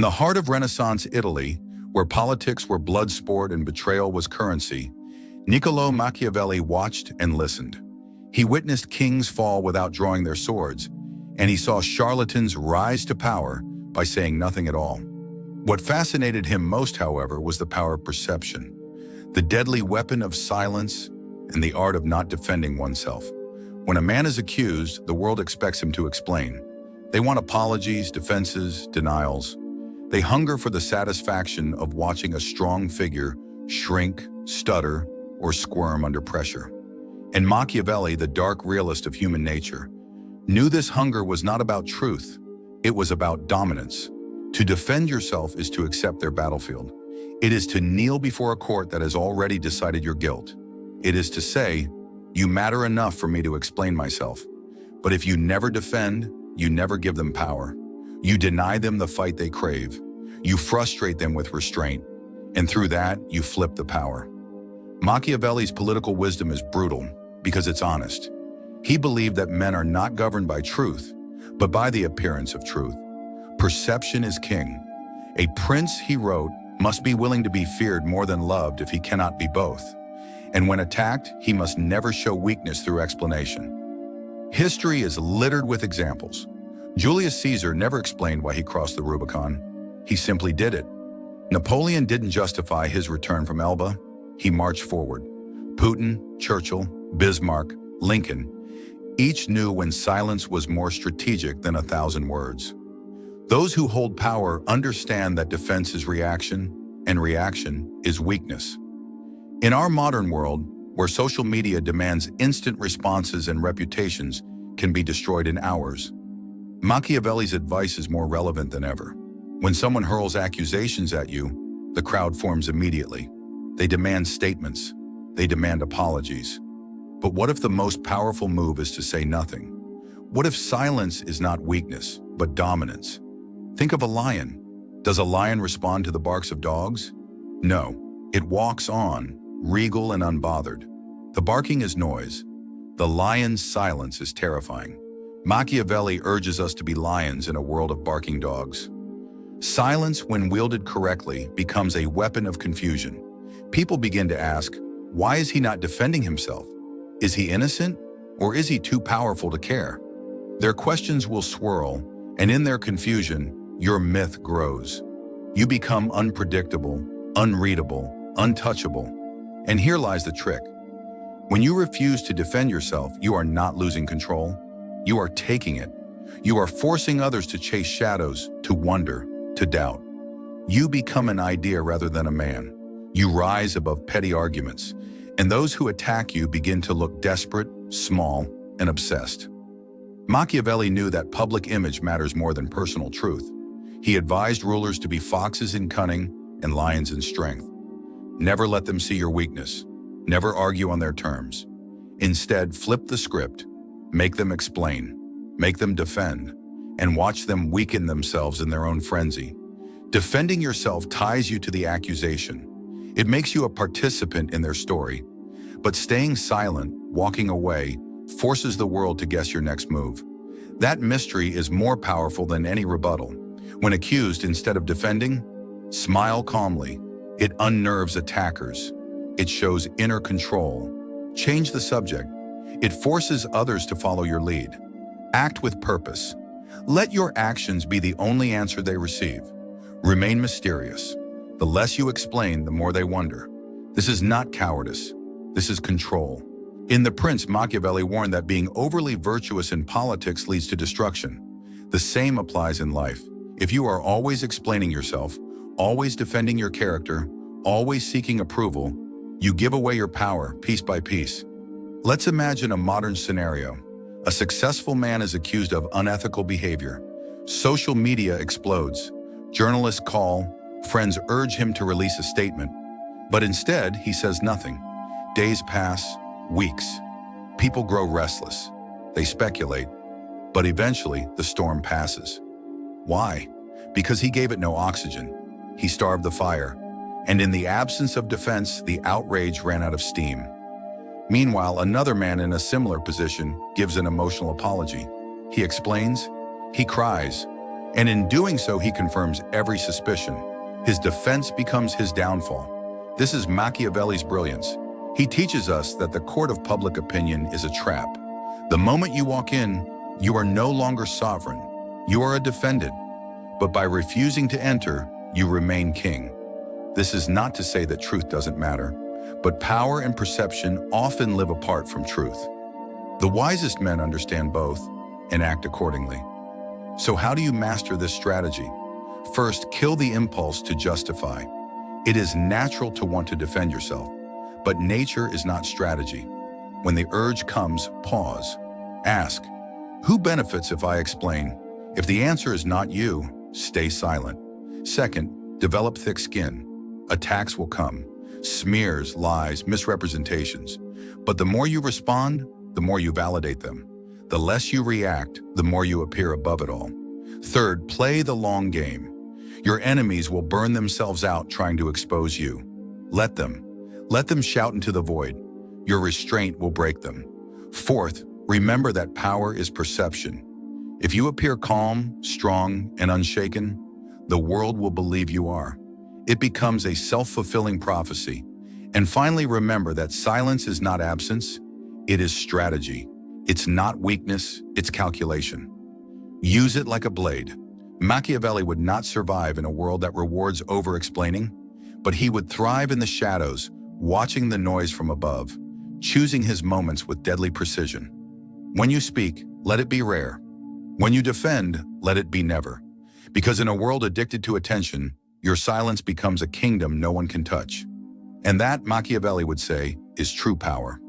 the heart of Renaissance Italy, where politics were blood sport and betrayal was currency, Niccolò Machiavelli watched and listened. He witnessed kings fall without drawing their swords, and he saw charlatans rise to power by saying nothing at all. What fascinated him most, however, was the power of perception, the deadly weapon of silence and the art of not defending oneself. When a man is accused, the world expects him to explain. They want apologies, defenses, denials. They hunger for the satisfaction of watching a strong figure shrink, stutter, or squirm under pressure. And Machiavelli, the dark realist of human nature, knew this hunger was not about truth, it was about dominance. To defend yourself is to accept their battlefield. It is to kneel before a court that has already decided your guilt. It is to say, you matter enough for me to explain myself. But if you never defend, you never give them power. You deny them the fight they crave. You frustrate them with restraint. And through that, you flip the power. Machiavelli's political wisdom is brutal because it's honest. He believed that men are not governed by truth, but by the appearance of truth. Perception is king. A prince, he wrote, must be willing to be feared more than loved if he cannot be both. And when attacked, he must never show weakness through explanation. History is littered with examples. Julius Caesar never explained why he crossed the Rubicon. He simply did it. Napoleon didn't justify his return from Elba. He marched forward. Putin, Churchill, Bismarck, Lincoln, each knew when silence was more strategic than 1,000 words. Those who hold power understand that defense is reaction, and reaction is weakness. In our modern world, where social media demands instant responses and reputations can be destroyed in hours, Machiavelli's advice is more relevant than ever. When someone hurls accusations at you, the crowd forms immediately. They demand statements. They demand apologies. But what if the most powerful move is to say nothing? What if silence is not weakness, but dominance? Think of a lion. Does a lion respond to the barks of dogs? No. It walks on, regal and unbothered. The barking is noise. The lion's silence is terrifying. Machiavelli urges us to be lions in a world of barking dogs. Silence, when wielded correctly, becomes a weapon of confusion. People begin to ask, why is he not defending himself? Is he innocent, or is he too powerful to care? Their questions will swirl, and in their confusion, your myth grows. You become unpredictable, unreadable, untouchable. And here lies the trick. When you refuse to defend yourself, you are not losing control. You are taking it. You are forcing others to chase shadows, to wonder, to doubt. You become an idea rather than a man. You rise above petty arguments, and those who attack you begin to look desperate, small, and obsessed. Machiavelli knew that public image matters more than personal truth. He advised rulers to be foxes in cunning and lions in strength. Never let them see your weakness. Never argue on their terms. Instead, flip the script. Make them explain. Make them defend. And watch them weaken themselves in their own frenzy. Defending yourself ties you to the accusation. It makes you a participant in their story. But staying silent, walking away, forces the world to guess your next move. That mystery is more powerful than any rebuttal. When accused, instead of defending, smile calmly. It unnerves attackers. It shows inner control. Change the subject. It forces others to follow your lead. Act with purpose. Let your actions be the only answer they receive. Remain mysterious. The less you explain, the more they wonder. This is not cowardice. This is control. In The Prince, Machiavelli warned that being overly virtuous in politics leads to destruction. The same applies in life. If you are always explaining yourself, always defending your character, always seeking approval, you give away your power piece by piece. Let's imagine a modern scenario. A successful man is accused of unethical behavior. Social media explodes. Journalists call. Friends urge him to release a statement. But instead, he says nothing. Days pass, weeks. People grow restless. They speculate. But eventually, the storm passes. Why? Because he gave it no oxygen. He starved the fire. And in the absence of defense, the outrage ran out of steam. Meanwhile, another man in a similar position gives an emotional apology. He explains. He cries. And in doing so, he confirms every suspicion. His defense becomes his downfall. This is Machiavelli's brilliance. He teaches us that the court of public opinion is a trap. The moment you walk in, you are no longer sovereign. You are a defendant. But by refusing to enter, you remain king. This is not to say that truth doesn't matter, but power and perception often live apart from truth. The wisest men understand both and act accordingly. So how do you master this strategy? First, kill the impulse to justify. It is natural to want to defend yourself, but nature is not strategy. When the urge comes, pause. Ask, who benefits if I explain? If the answer is not you, stay silent. Second, develop thick skin. Attacks will come. Smears, lies, misrepresentations. But the more you respond, the more you validate them. The less you react, the more you appear above it all. Third, play the long game. Your enemies will burn themselves out trying to expose you. Let them. Let them shout into the void. Your restraint will break them. Fourth, remember that power is perception. If you appear calm, strong, and unshaken, the world will believe you are. It becomes a self-fulfilling prophecy. And finally, remember that silence is not absence, it is strategy. It's not weakness, it's calculation. Use it like a blade. Machiavelli would not survive in a world that rewards over-explaining, but he would thrive in the shadows, watching the noise from above, choosing his moments with deadly precision. When you speak, let it be rare. When you defend, let it be never. Because in a world addicted to attention, your silence becomes a kingdom no one can touch. And that, Machiavelli would say, is true power.